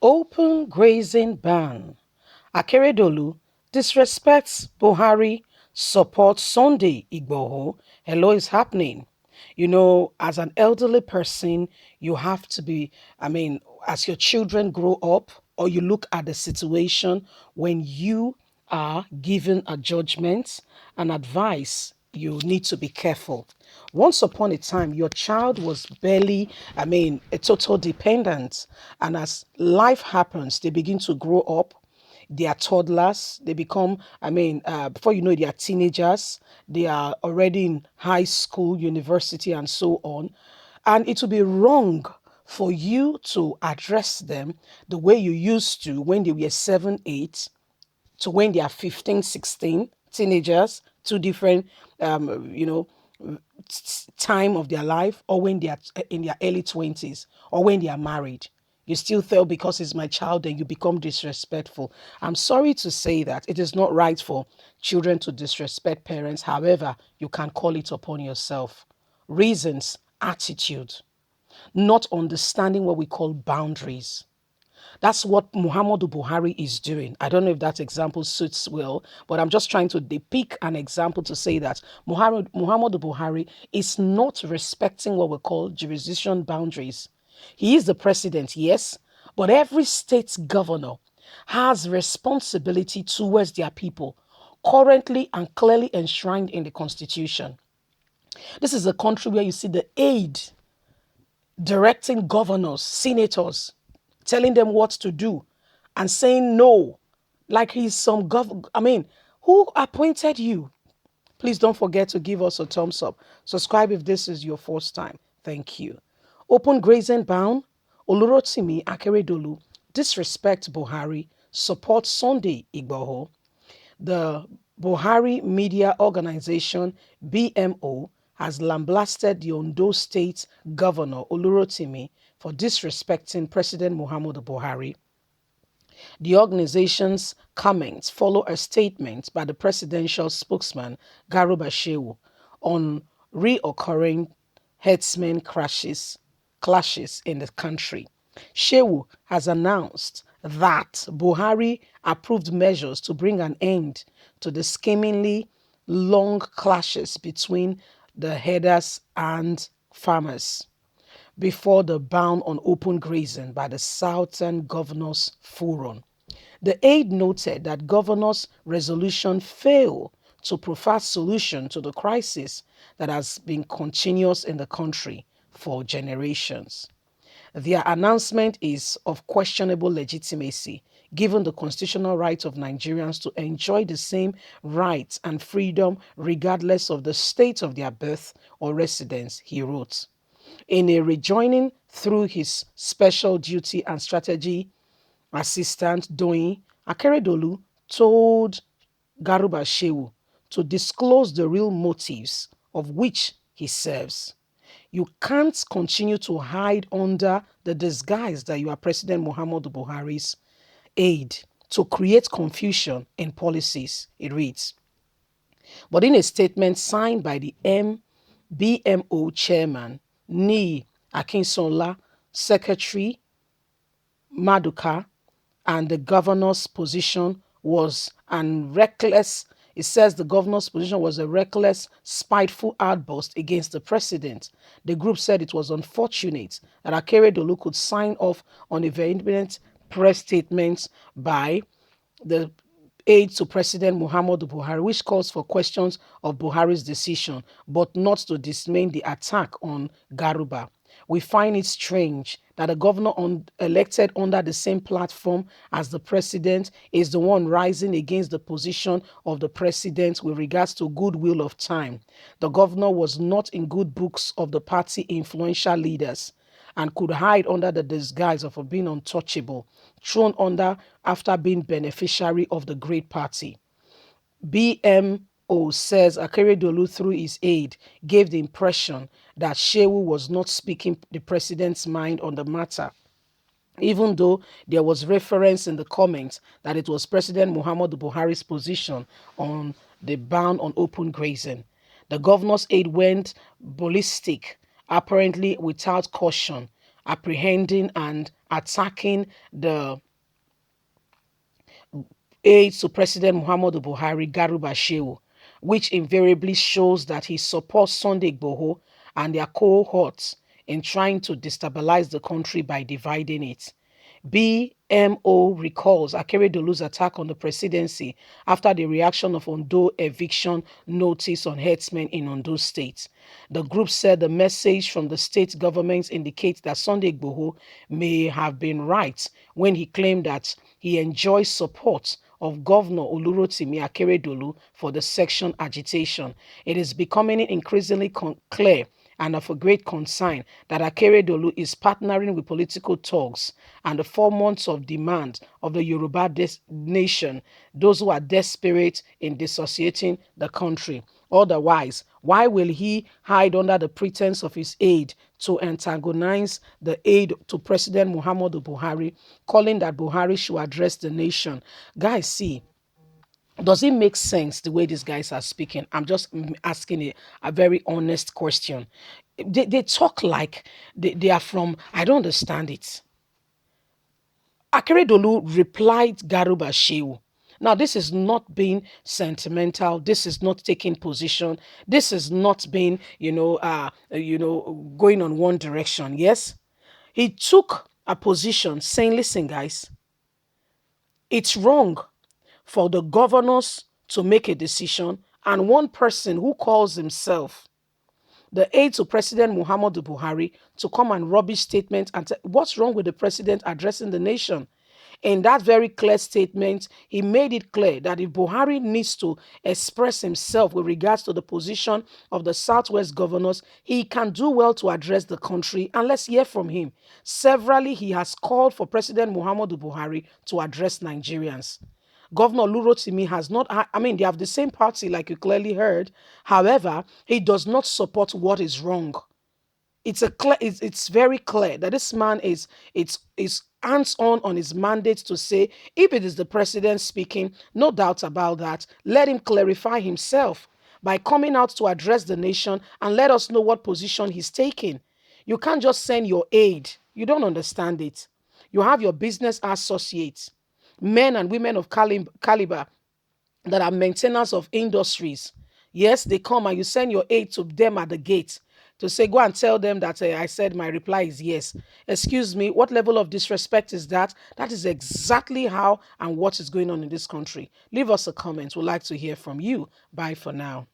Open grazing ban. Akeredolu disrespects Buhari, supports Sunday Igboho. Hello is happening. As an elderly person, you have to be, as your children grow up, or you look at the situation when you are given a judgment and advice, you need to be careful. Once upon a time, your child was barely, a total dependent. And as life happens, they begin to grow up. They are toddlers. They become, before you know it, they are teenagers. They are already in high school, university, and so on. And it will be wrong for you to address them the way you used to when they were 7, 8, to when they are 15, 16, teenagers, two different, time of their life, or when they are in their early 20s, or when they are married. You still feel because it's my child, then you become disrespectful. I'm sorry to say that it is not right for children to disrespect parents. However, you can call it upon yourself. Reasons, attitude, not understanding what we call boundaries. That's what Muhammadu Buhari is doing. I don't know if that example suits well, but I'm just trying to depict an example to say that Muhammadu Buhari is not respecting what we call jurisdiction boundaries. He is the president, yes, but every state governor has responsibility towards their people, currently and clearly enshrined in the constitution. This is a country where you see the aid directing governors, senators, telling them what to do and saying no, like he's some who appointed you? Please don't forget to give us a thumbs up. Subscribe if this is your first time. Thank you. Open grazing ban. Olurotimi Akeredolu disrespect Buhari, support Sunday Igboho. The Buhari Media Organization, BMO, has lambasted the Ondo State Governor Olurotimi for disrespecting President Muhammadu Buhari. The organization's comments follow a statement by the presidential spokesman, Garuba Shehu, on reoccurring herdsmen clashes in the country. Shehu has announced that Buhari approved measures to bring an end to the schemingly long clashes between the herders and farmers before the ban on open grazing by the Southern Governors Forum. The aide noted that governors' resolution failed to provide solution to the crisis that has been continuous in the country for generations. Their announcement is of questionable legitimacy, given the constitutional right of Nigerians to enjoy the same rights and freedom regardless of the state of their birth or residence, he wrote. In a rejoining through his special duty and strategy assistant, Doyin, Akeredolu told Garuba Shehu to disclose the real motives of which he serves. You can't continue to hide under the disguise that you are President Muhammadu Buhari's aide to create confusion in policies, it reads. But in a statement signed by the BMO chairman, Ni Akinsola, Secretary Maduka, and the governor's position was it says the governor's position was a reckless, spiteful outburst against the president. The group said it was unfortunate that Akeredolu could sign off on a vehement press statement by the aide to President Muhammadu Buhari, which calls for questions of Buhari's decision, but not to dismiss the attack on Garuba. We find it strange that a governor elected under the same platform as the president is the one rising against the position of the president with regards to goodwill of time. The governor was not in good books of the party influential leaders and could hide under the disguise of being untouchable, thrown under after being beneficiary of the great party. BMO says Akeredolu, through his aide, gave the impression that Shehu was not speaking the president's mind on the matter, even though there was reference in the comments that it was President Muhammadu Buhari's position on the ban on open grazing. The governor's aide went ballistic, apparently without caution, apprehending and attacking the aide to President Muhammadu Buhari, Garuba Shehu, which invariably shows that he supports Sunday Igboho and their cohorts in trying to destabilize the country by dividing it. BMO recalls Akeredolu's attack on the presidency after the reaction of Ondo eviction notice on herdsmen in Ondo State. The group said the message from the state government indicates that Sunday Igboho may have been right when he claimed that he enjoys support of Governor Olurotimi Akeredolu for the section agitation. It is becoming increasingly clear and of a great concern that Akeredolu is partnering with political thugs and the 4 months of demand of the Yoruba nation, those who are desperate in dissociating the country. Otherwise, why will he hide under the pretense of his aid to antagonize the aid to President Muhammadu Buhari, calling that Buhari should address the nation? Guys, see, does it make sense the way these guys are speaking? I'm just asking a very honest question. They talk like they are from, I don't understand it. Akeredolu replied Garuba Shehu. Now, this is not being sentimental. This is not taking position. This is not being, going on one direction. Yes, he took a position saying, "Listen, guys, it's wrong for the governors to make a decision, and one person who calls himself the aide to President Muhammadu Buhari to come and rubbish statement and what's wrong with the president addressing the nation?" In that very clear statement, he made it clear that if Buhari needs to express himself with regards to the position of the Southwest governors, he can do well to address the country, and let's hear from him. Severally, he has called for President Muhammadu Buhari to address Nigerians. Governor Lurotimi has not, I mean, they have the same party, like you clearly heard. However, he does not support what is wrong. It's very clear that this man is hands-on his mandate to say, if it is the president speaking, no doubt about that, let him clarify himself by coming out to address the nation and let us know what position he's taking. You can't just send your aide. You don't understand it. You have your business associates, men and women of caliber that are maintainers of industries. Yes, they come and you send your aid to them at the gate to say, go and tell them that I said my reply is yes. Excuse me, what level of disrespect is that? That is exactly how and what is going on in this country. Leave us a comment. We'd like to hear from you. Bye for now.